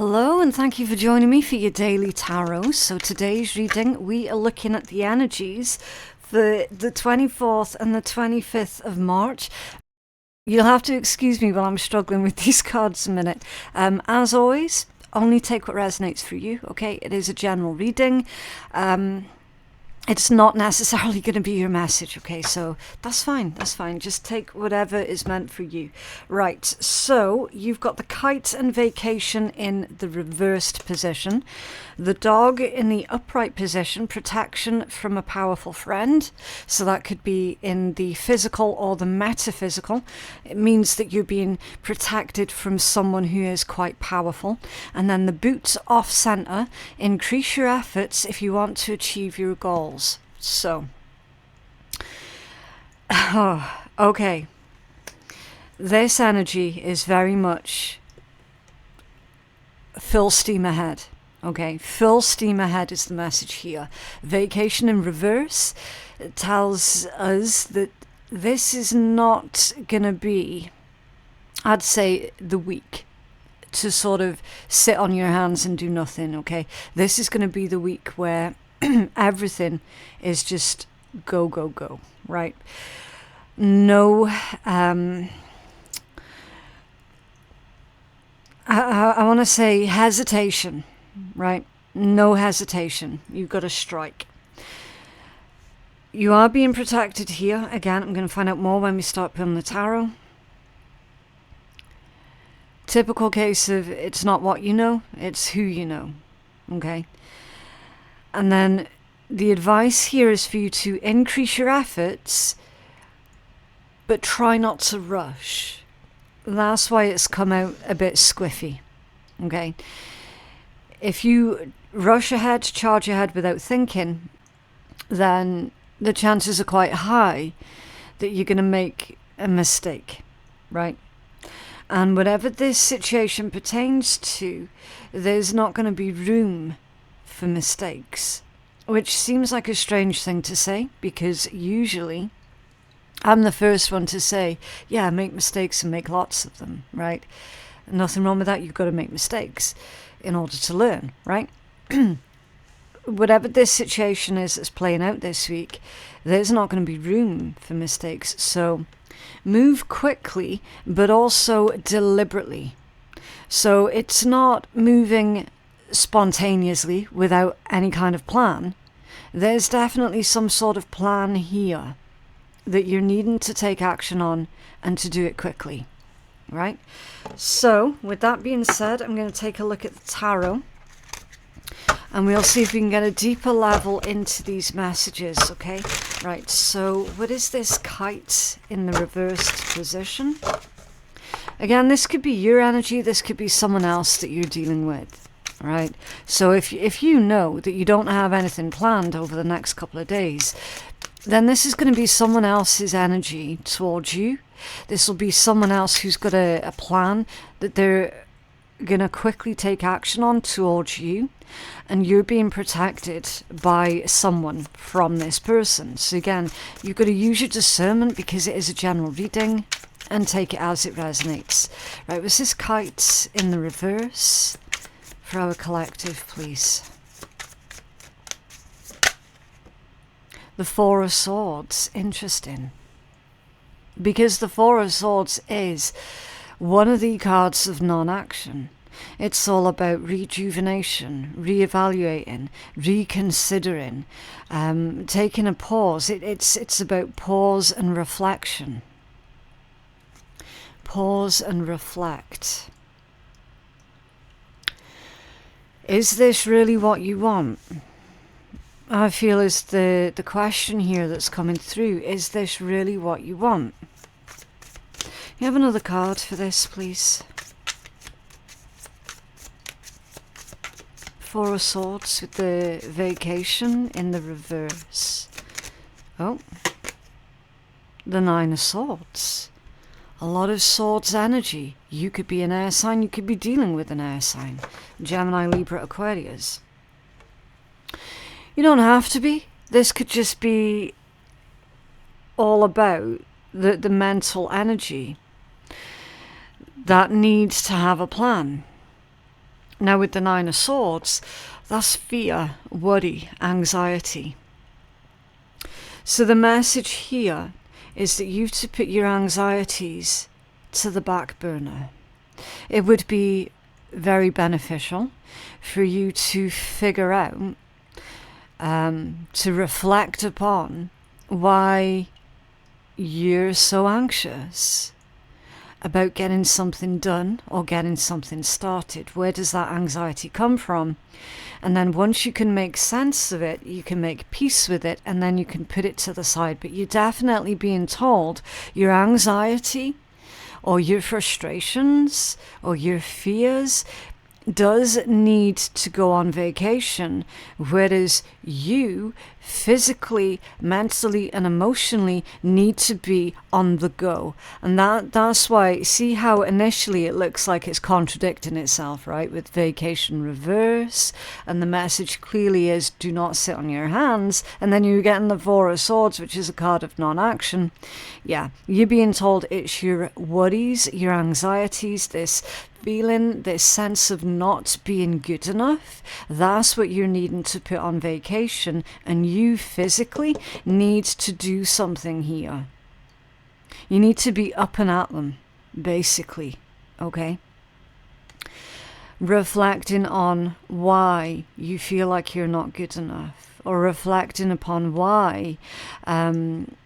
Hello, and thank you for joining me for your daily tarot. So today's reading, we are looking at the energies for the 24th and the 25th of March. You'll have to excuse me while I'm struggling with these cards a minute. As always, only take what resonates for you, okay? It is a general reading. It's not necessarily going to be your message, okay? So that's fine, that's fine. Just take whatever is meant for you. Right, so you've got the kite and vacation in the reversed position. The dog in the upright position, protection from a powerful friend. So that could be in the physical or the metaphysical. It means that you're being protected from someone who is quite powerful. And then the boots off center, increase your efforts if you want to achieve your goals. So, okay. This energy is very much full steam ahead. Okay, full steam ahead is the message here. Vacation in reverse tells us that this is not going to be, I'd say, the week to sort of sit on your hands and do nothing, okay? This is going to be the week where everything is just go, go, go, right? No, I want to say hesitation, right? No hesitation. You've got to strike. You are being protected here. Again, I'm going to find out more when we start pulling the tarot. Typical case of it's not what you know, it's who you know, okay? And then the advice here is for you to increase your efforts, but try not to rush. That's why it's come out a bit squiffy, okay? If you rush ahead, charge ahead without thinking, then the chances are quite high that you're going to make a mistake, right? And whatever this situation pertains to, there's not going to be room for mistakes, which seems like a strange thing to say, because usually I'm the first one to say, yeah, make mistakes and make lots of them, right? Nothing wrong with that. You've got to make mistakes in order to learn, right? Whatever this situation is that's playing out this week, there's not going to be room for mistakes. So move quickly, but also deliberately. So it's not moving spontaneously without any kind of plan. There's definitely some sort of plan here that you're needing to take action on and to do it quickly, right? So with that being said, I'm going to take a look at the tarot and we'll see if we can get a deeper level into these messages, okay? Right, so what is this kite in the reversed position? Again, this could be your energy, this could be someone else that you're dealing with, right? So if you know that you don't have anything planned over the next couple of days, then this is going to be someone else's energy towards you. This will be someone else who's got a plan that they're going to quickly take action on towards you, and you're being protected by someone from this person. So again, you've got to use your discernment because it is a general reading and take it as it resonates. Right, was this kite in the reverse for our collective, please? The Four of Swords, interesting. Because the Four of Swords is one of the cards of non-action. It's all about rejuvenation, reevaluating, reconsidering, taking a pause. It's about pause and reflection. Pause and reflect. Is this really what you want? I feel is the question here that's coming through. Is this really what you want? You have another card for this, please. Four of Swords with the vacation in the reverse. Oh, the Nine of Swords. A lot of Swords energy. You could be an air sign, you could be dealing with an air sign. Gemini, Libra, Aquarius. You don't have to be. This could just be all about the mental energy that needs to have a plan. Now with the Nine of Swords, that's fear, worry, anxiety. So the message here is that you've to put your anxieties to the back burner. It would be very beneficial for you to figure out, to reflect upon why you're so anxious about getting something done or getting something started. Where does that anxiety come from? And then once you can make sense of it, you can make peace with it, and then you can put it to the side. But you're definitely being told your anxiety or your frustrations or your fears does need to go on vacation, whereas you physically, mentally and emotionally need to be on the go. And that's why, see how initially it looks like it's contradicting itself, right, with vacation reverse, and the message clearly is do not sit on your hands, and then you're getting the Four of Swords, which is a card of non-action. Yeah, you're being told it's your worries, your anxieties, this feeling, this sense of not being good enough. That's what you're needing to put on vacation, and you physically need to do something here. You need to be up and at them, basically, okay? Reflecting on why you feel like you're not good enough, or reflecting upon why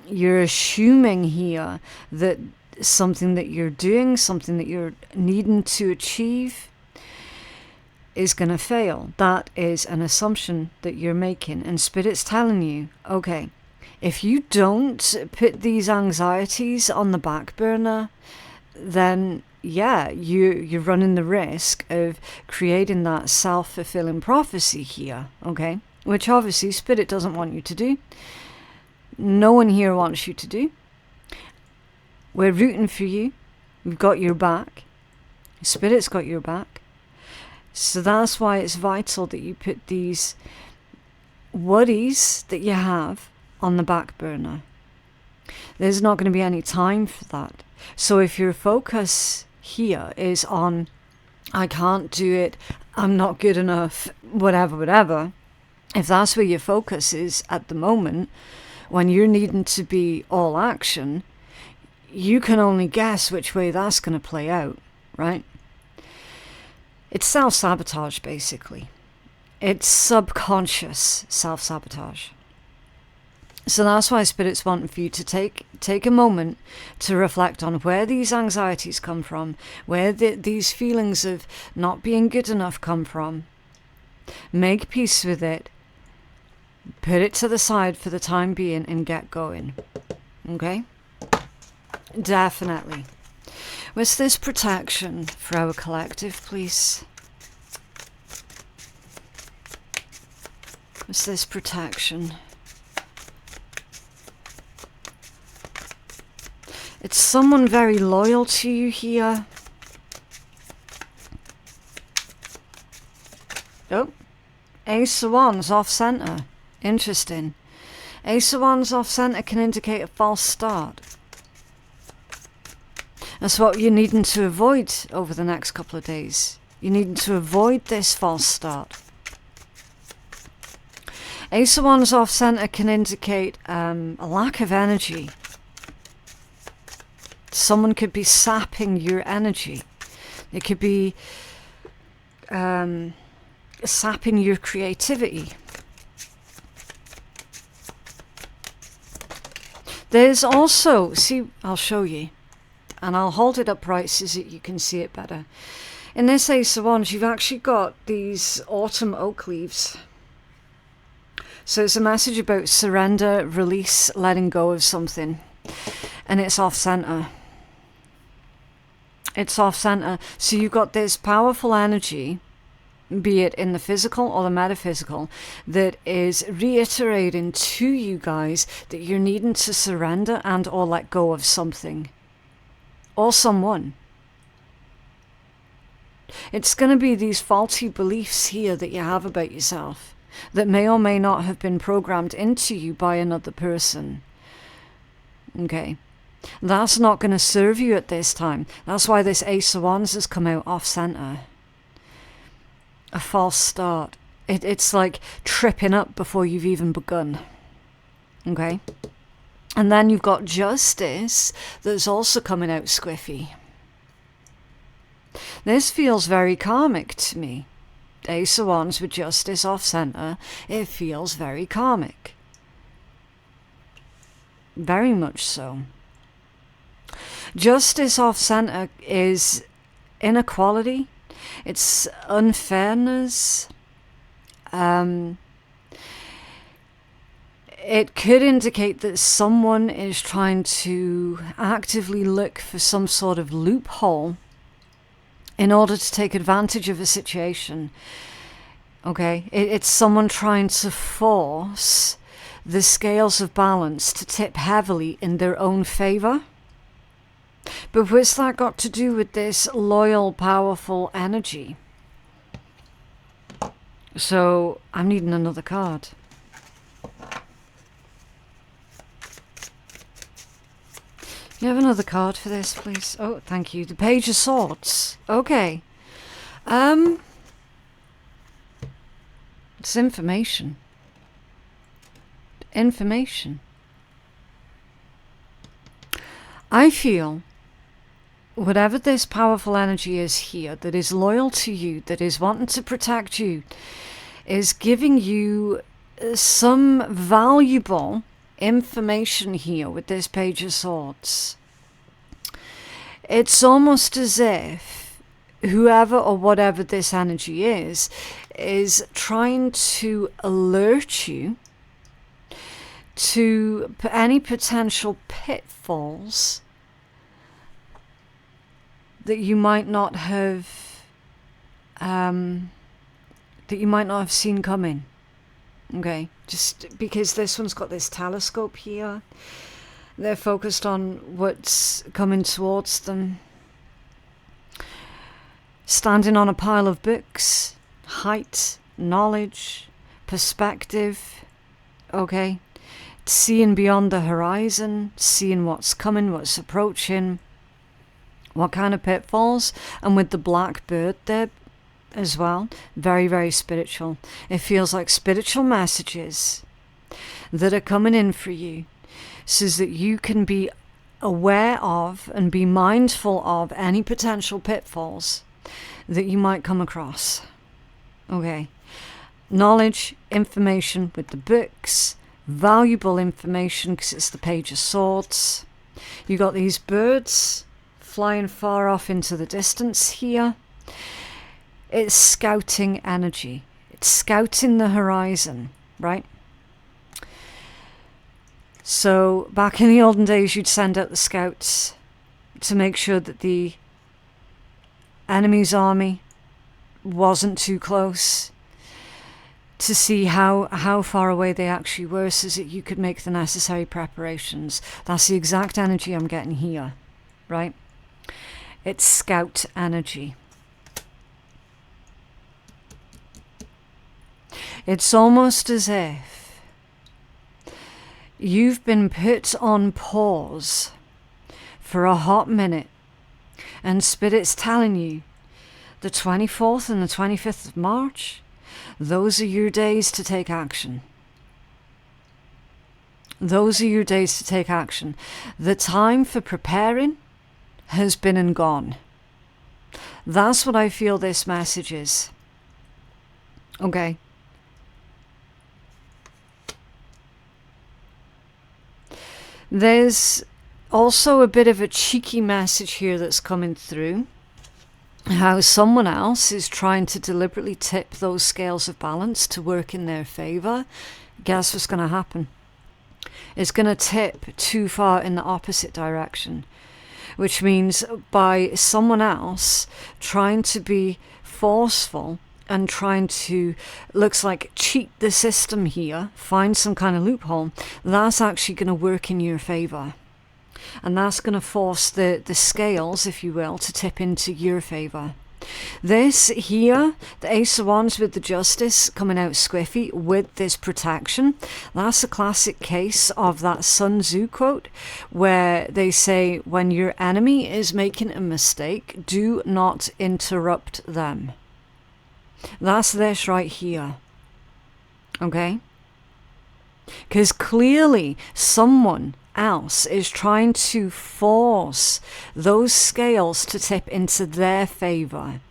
you're assuming here that something that you're doing, something that you're needing to achieve is going to fail. That is an assumption that you're making, and Spirit's telling you, okay, if you don't put these anxieties on the back burner, then yeah, you're running the risk of creating that self-fulfilling prophecy here, okay, which obviously Spirit doesn't want you to do. No one here wants you to do. We're rooting for you. We've got your back. Spirit's got your back. So that's why it's vital that you put these worries that you have on the back burner. There's not going to be any time for that. So if your focus here is on, I can't do it, I'm not good enough, whatever, if that's where your focus is at the moment, when you're needing to be all action, you can only guess which way that's going to play out, right? It's self-sabotage, basically. It's subconscious self-sabotage. So that's why Spirit's wanting for you to take a moment to reflect on where these anxieties come from, where these feelings of not being good enough come from. Make peace with it. Put it to the side for the time being and get going. Okay? Definitely. What's this protection for our collective, please? What's this protection? It's someone very loyal to you here. Oh, Ace of Wands off center. Interesting. Ace of Wands off center can indicate a false start. That's what you're needing to avoid over the next couple of days. You're needing to avoid this false start. Ace of Wands off center can indicate a lack of energy. Someone could be sapping your energy. It could be sapping your creativity. There's also, see, I'll show you. And I'll hold it upright so that you can see it better. In this Ace of Wands, you've actually got these autumn oak leaves. So it's a message about surrender, release, letting go of something. And it's off-center. It's off-center. So you've got this powerful energy, be it in the physical or the metaphysical, that is reiterating to you guys that you're needing to surrender and or let go of something. Or someone. It's going to be these faulty beliefs here that you have about yourself that may or may not have been programmed into you by another person. Okay. That's not going to serve you at this time. That's why this Ace of Wands has come out off center. a false start. It's like tripping up before you've even begun. Okay? And then you've got Justice that's also coming out squiffy. This feels very karmic to me. Ace of Wands with Justice off center. It feels very karmic. Very much so. Justice off center is inequality. It's unfairness. It could indicate that someone is trying to actively look for some sort of loophole in order to take advantage of a situation. Okay? It's someone trying to force the scales of balance to tip heavily in their own favor. But what's that got to do with this loyal, powerful energy? So, I'm needing another card. You have another card for this, please? Oh, thank you. The Page of Swords. Okay. It's information. Information. I feel whatever this powerful energy is here, that is loyal to you, that is wanting to protect you, is giving you some valuable information here with this Page of Swords. It's almost as if whoever or whatever this energy is trying to alert you to any potential pitfalls that you might not have seen coming. Okay, just because this one's got this telescope here, they're focused on what's coming towards them. Standing on a pile of books, height, knowledge, perspective, okay, seeing beyond the horizon, seeing what's coming, what's approaching, what kind of pitfalls, and with the black bird there as well, very, very spiritual. It feels like spiritual messages that are coming in for you so that you can be aware of and be mindful of any potential pitfalls that you might come across. Okay. Knowledge, information with the books, valuable information because it's the Page of Swords. You got these birds flying far off into the distance here. It's scouting energy. It's scouting the horizon, right? So back in the olden days, you'd send out the scouts to make sure that the enemy's army wasn't too close, to see how far away they actually were so that you could make the necessary preparations. That's the exact energy I'm getting here, right? It's scout energy. It's almost as if you've been put on pause for a hot minute and Spirit's telling you the 24th and the 25th of March, those are your days to take action. Those are your days to take action. The time for preparing has been and gone. That's what I feel this message is. Okay. There's also a bit of a cheeky message here that's coming through. How someone else is trying to deliberately tip those scales of balance to work in their favor. Guess what's going to happen? It's going to tip too far in the opposite direction. Which means by someone else trying to be forceful and trying to, looks like, cheat the system here, find some kind of loophole, that's actually going to work in your favor. And that's going to force the scales, if you will, to tip into your favor. This here, the Ace of Wands with the Justice coming out squiffy with this protection, that's a classic case of that Sun Tzu quote where they say, when your enemy is making a mistake, do not interrupt them. That's this right here. Okay? Because clearly someone else is trying to force those scales to tip into their favor.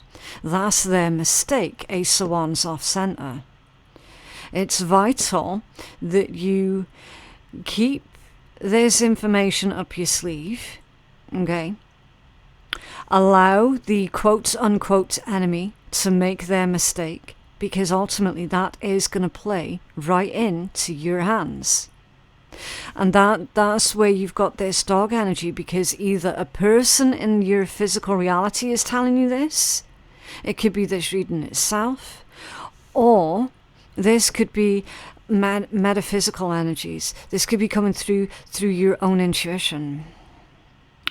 That's their mistake. Ace of Wands off center. It's vital that you keep this information up your sleeve. Okay? Allow the quote-unquote enemy to make their mistake, because ultimately that is going to play right into your hands. And that's where you've got this dog energy, because either a person in your physical reality is telling you this, it could be this reading itself, or this could be metaphysical energies. This could be coming through your own intuition.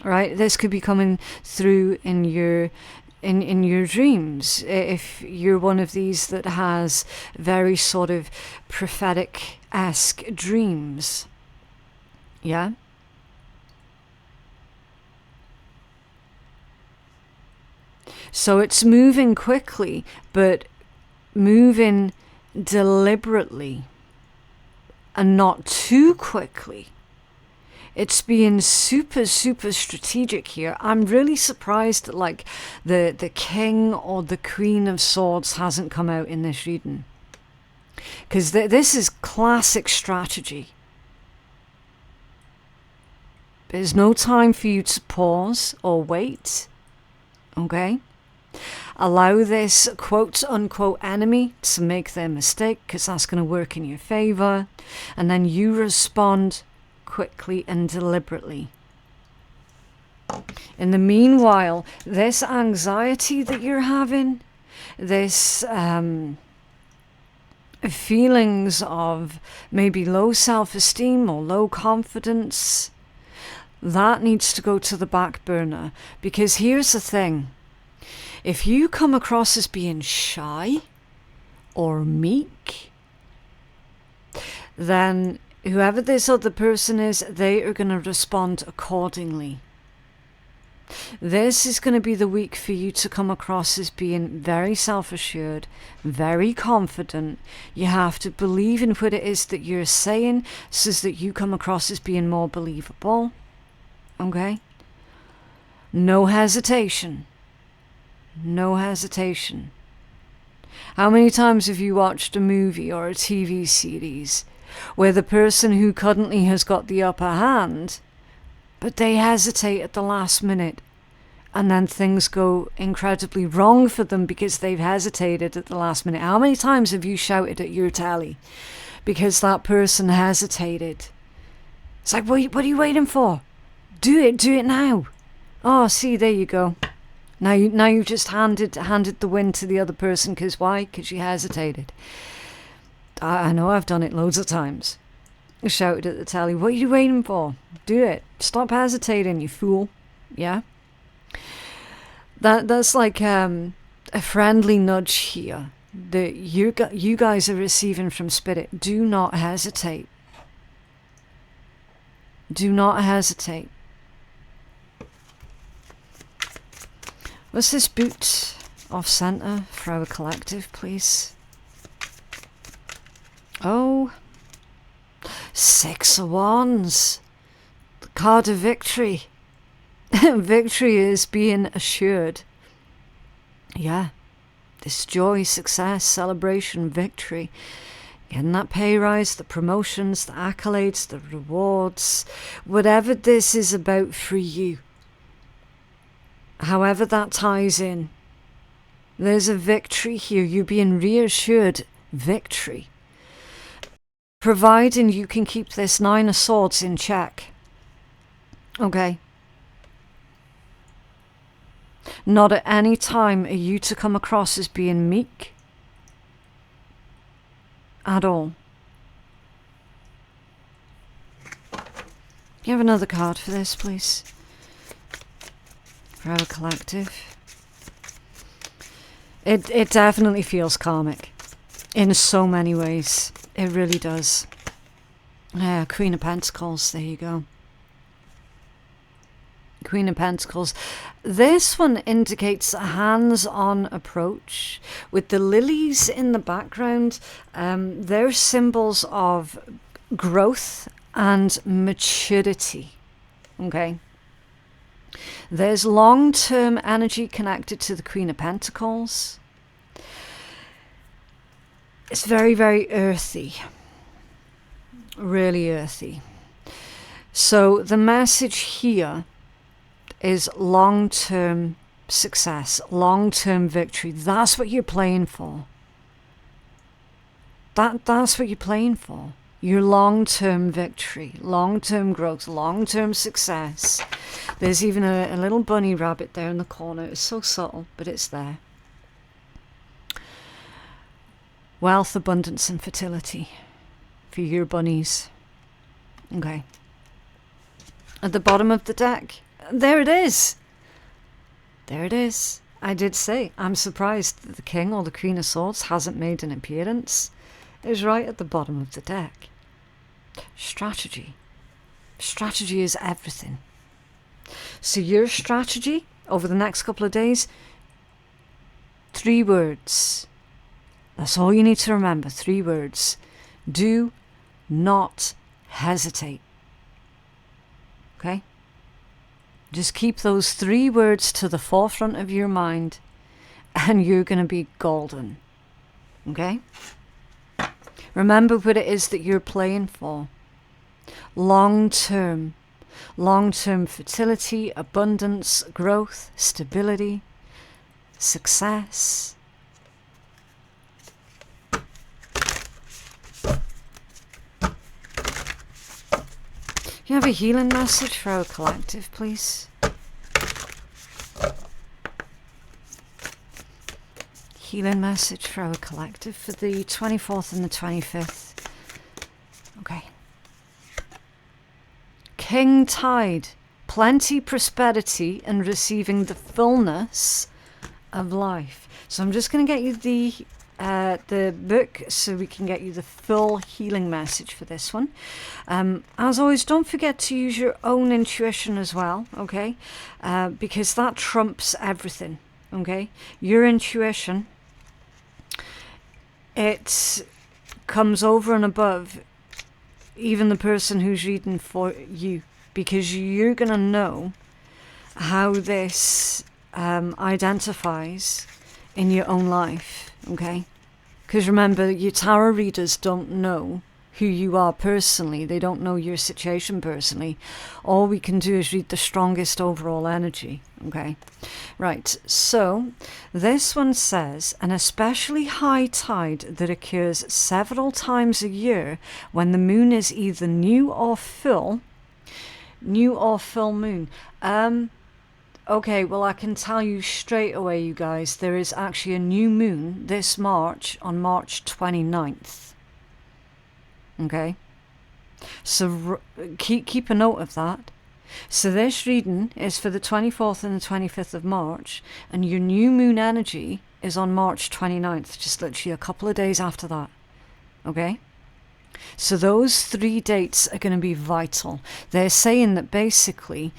Right? This could be coming through in your dreams, if you're one of these that has very sort of prophetic-esque dreams. Yeah? So it's moving quickly, but moving deliberately and not too quickly. It's being super, super strategic here. I'm really surprised that like the King or the Queen of Swords hasn't come out in this reading. Because this is classic strategy. There's no time for you to pause or wait. Okay? Allow this quote-unquote enemy to make their mistake, because that's going to work in your favor. And then you respond quickly and deliberately. In the meanwhile, this anxiety that you're having, this feelings of maybe low self-esteem or low confidence, that needs to go to the back burner. Because here's the thing. If you come across as being shy or meek, then whoever this other person is, they are going to respond accordingly. This is going to be the week for you to come across as being very self-assured, very confident. You have to believe in what it is that you're saying so that you come across as being more believable. Okay? No hesitation. No hesitation. How many times have you watched a movie or a TV series where the person who currently has got the upper hand, but they hesitate at the last minute, and then things go incredibly wrong for them because they've hesitated at the last minute? How many times have you shouted at your telly because that person hesitated? It's like, what are you waiting for? Do it now. Oh, see, there you go. Now you've just handed the win to the other person. Because why? Because you hesitated. I know I've done it loads of times. I shouted at the telly, what are you waiting for? Do it. Stop hesitating, you fool. Yeah? That's like a friendly nudge here that you guys are receiving from Spirit. Do not hesitate. Do not hesitate. What's this boot off center for our collective, please? Oh, 6 of Wands. The card of victory. Victory is being assured. Yeah. This joy, success, celebration, victory. Getting that pay rise, the promotions, the accolades, the rewards. Whatever this is about for you. However that ties in. There's a victory here. You're being reassured victory. Providing you can keep this 9 of Swords in check. Okay. Not at any time are you to come across as being meek. At all. You have another card for this, please? For our collective. It definitely feels karmic. In so many ways. It really does. Yeah, Queen of Pentacles. There you go. Queen of Pentacles. This one indicates a hands-on approach with the lilies in the background. They're symbols of growth and maturity. Okay. There's long-term energy connected to the Queen of Pentacles. It's very, very earthy. Really earthy. So the message here is long-term success, long-term victory. That's what you're playing for. That's what you're playing for. Your long-term victory, long-term growth, long-term success. There's even a little bunny rabbit there in the corner. It's so subtle, but it's there. Wealth, abundance, and fertility for your bunnies. Okay. At the bottom of the deck, there it is. There it is. I did say, I'm surprised that the King or the Queen of Swords hasn't made an appearance. It's right at the bottom of the deck. Strategy. Strategy is everything. So your strategy over the next couple of days, 3 words. That's all you need to remember, 3 words. Do not hesitate. Okay? Just keep those 3 words to the forefront of your mind and you're going to be golden. Okay? Remember what it is that you're playing for. Long-term fertility, abundance, growth, stability, success. You have a healing message for our collective, please? Healing message for our collective for the 24th and the 25th. Okay. King Tide. Plenty, prosperity, and receiving the fullness of life. So I'm just going to get you the book so we can get you the full healing message for this one. As always, don't forget to use your own intuition as well, okay? Because that trumps everything, okay? Your intuition, it comes over and above even the person who's reading for you, because you're going to know how this identifies in your own life, okay? Because remember, your tarot readers don't know who you are personally. They don't know your situation personally. All we can do is read the strongest overall energy, okay? Right, so this one says, an especially high tide that occurs several times a year when the moon is either new or full moon. Okay, well, I can tell you straight away, you guys, there is actually a new moon this March, on March 29th. Okay? So keep a note of that. So this reading is for the 24th and the 25th of March, and your new moon energy is on March 29th, just literally a couple of days after that. Okay? So those 3 dates are going to be vital. They're saying that basically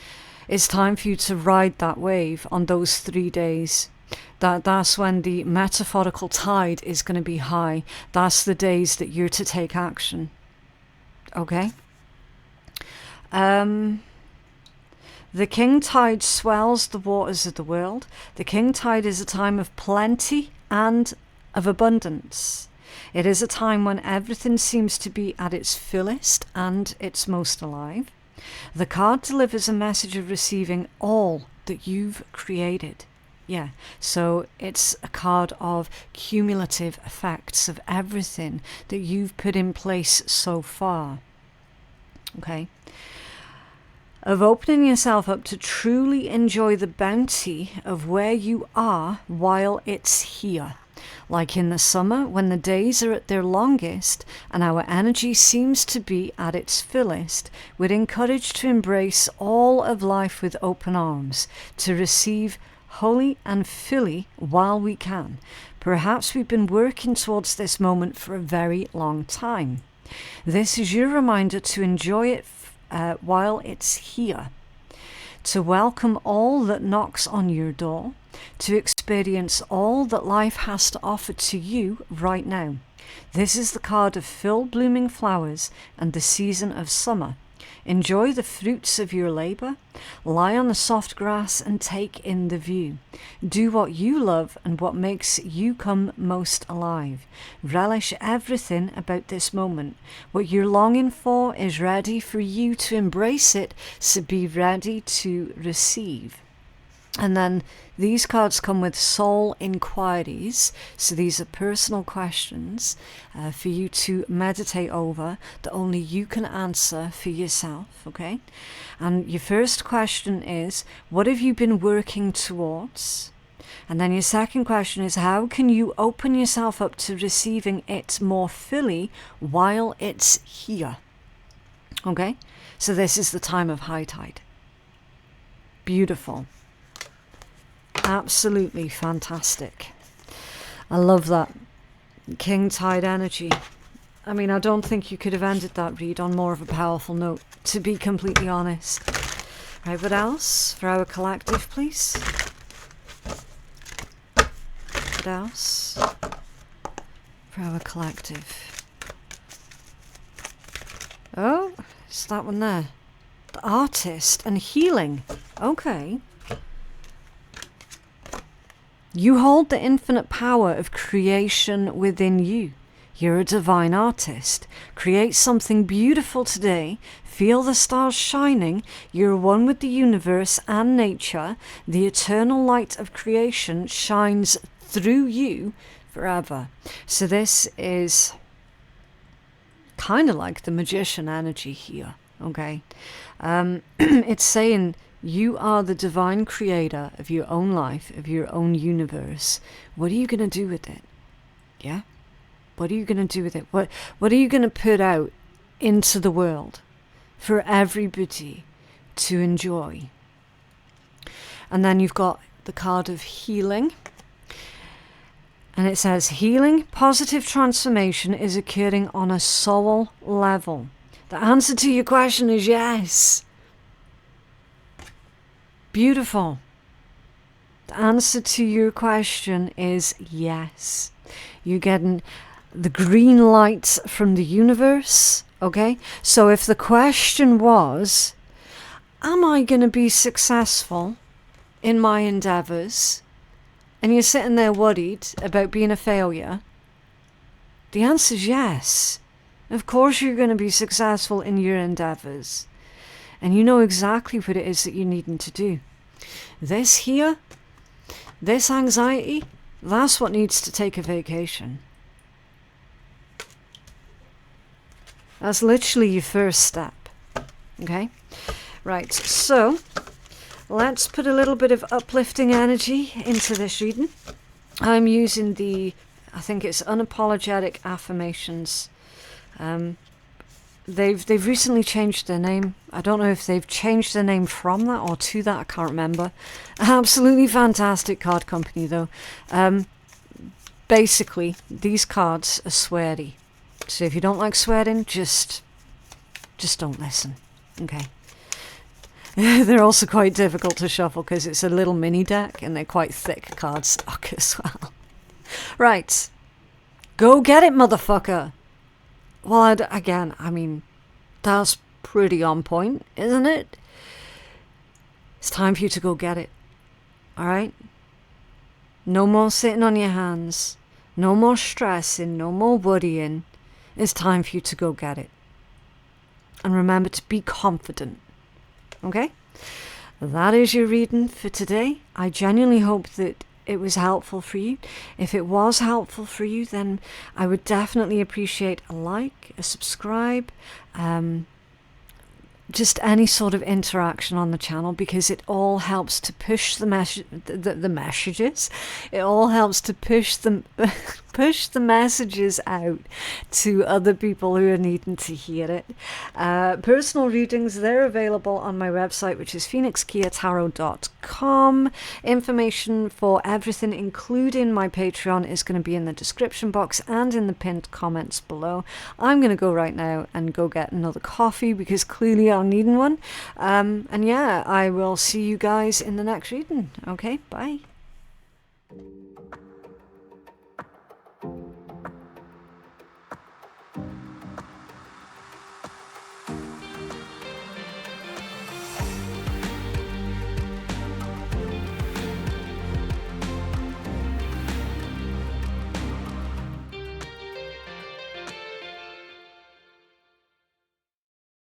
it's time for you to ride that wave on those 3 days. That's when the metaphorical tide is going to be high. That's the days that you're to take action. Okay? The king tide swells the waters of the world. The king tide is a time of plenty and of abundance. It is a time when everything seems to be at its fullest and its most alive. The card delivers a message of receiving all that you've created. Yeah, so it's a card of cumulative effects of everything that you've put in place so far. Okay? Of opening yourself up to truly enjoy the bounty of where you are while it's here. Like in the summer, when the days are at their longest and our energy seems to be at its fullest, we're encouraged to embrace all of life with open arms, to receive wholly and fully while we can. Perhaps we've been working towards this moment for a very long time. This is your reminder to enjoy it while it's here. to welcome all that knocks on your door, to experience all that life has to offer to you right now. This is the card of full blooming flowers and the season of summer. Enjoy the fruits of your labour. Lie on the soft grass and take in the view. Do what you love and what makes you come most alive. Relish everything about this moment. What you're longing for is ready for you to embrace it, so be ready to receive. And then these cards come with soul inquiries. So these are personal questions for you to meditate over that only you can answer for yourself, okay? And your first question is, what have you been working towards? And then your second question is, how can you open yourself up to receiving it more fully while it's here? Okay? So this is the time of high tide. Beautiful. Absolutely fantastic. I love that. King Tide energy. I mean, I don't think you could have ended that read on more of a powerful note, to be completely honest. Right, what else for our collective, please? What else for our collective? Oh, it's that one there. The artist and healing. Okay. You hold the infinite power of creation within you. You're a divine artist. Create something beautiful today. Feel the stars shining. You're one with the universe and nature. The eternal light of creation shines through you forever. So this is kind of like the magician energy here, okay? It's saying, you are the divine creator of your own life, of your own universe. What are you going to do with it? Yeah? What are you going to do with it? What are you going to put out into the world for everybody to enjoy? And then you've got the card of healing. And it says, healing, positive transformation is occurring on a soul level. The answer to your question is yes. Beautiful. The answer to your question is yes. You're getting the green light from the universe, okay? So if the question was, am I going to be successful in my endeavours? And you're sitting there worried about being a failure, the answer is yes. Of course you're going to be successful in your endeavours. And you know exactly what it is that you're needing to do. This here, this anxiety, that's what needs to take a vacation. That's literally your first step. Okay? Right, so let's put a little bit of uplifting energy into this reading. I'm using I think it's Unapologetic Affirmations. They've recently changed their name. I don't know if they've changed their name from that or to that. I can't remember. Absolutely fantastic card company, though. Basically, these cards are sweary. So if you don't like swearing, just don't listen. Okay. They're also quite difficult to shuffle because it's a little mini deck and they're quite thick cardstock as well. Right. Go get it, motherfucker. Well, again, I mean, that's pretty on point, isn't it? It's time for you to go get it. All right? No more sitting on your hands. No more stressing. No more worrying. It's time for you to go get it. And remember to be confident. Okay? That is your reading for today. I genuinely hope that it was helpful for you. If it was helpful for you, then I would definitely appreciate a like, a subscribe, just any sort of interaction on the channel, because it all helps to push the messages. It all helps to push them. push the messages out to other people who are needing to hear it. Personal readings, they're available on my website, which is phoenixkeiatarot.com. Information for everything, including my Patreon, is going to be in the description box and in the pinned comments below. I'm going to go right now and go get another coffee because clearly I'm needing one. And yeah, I will see you guys in the next reading. Okay, bye.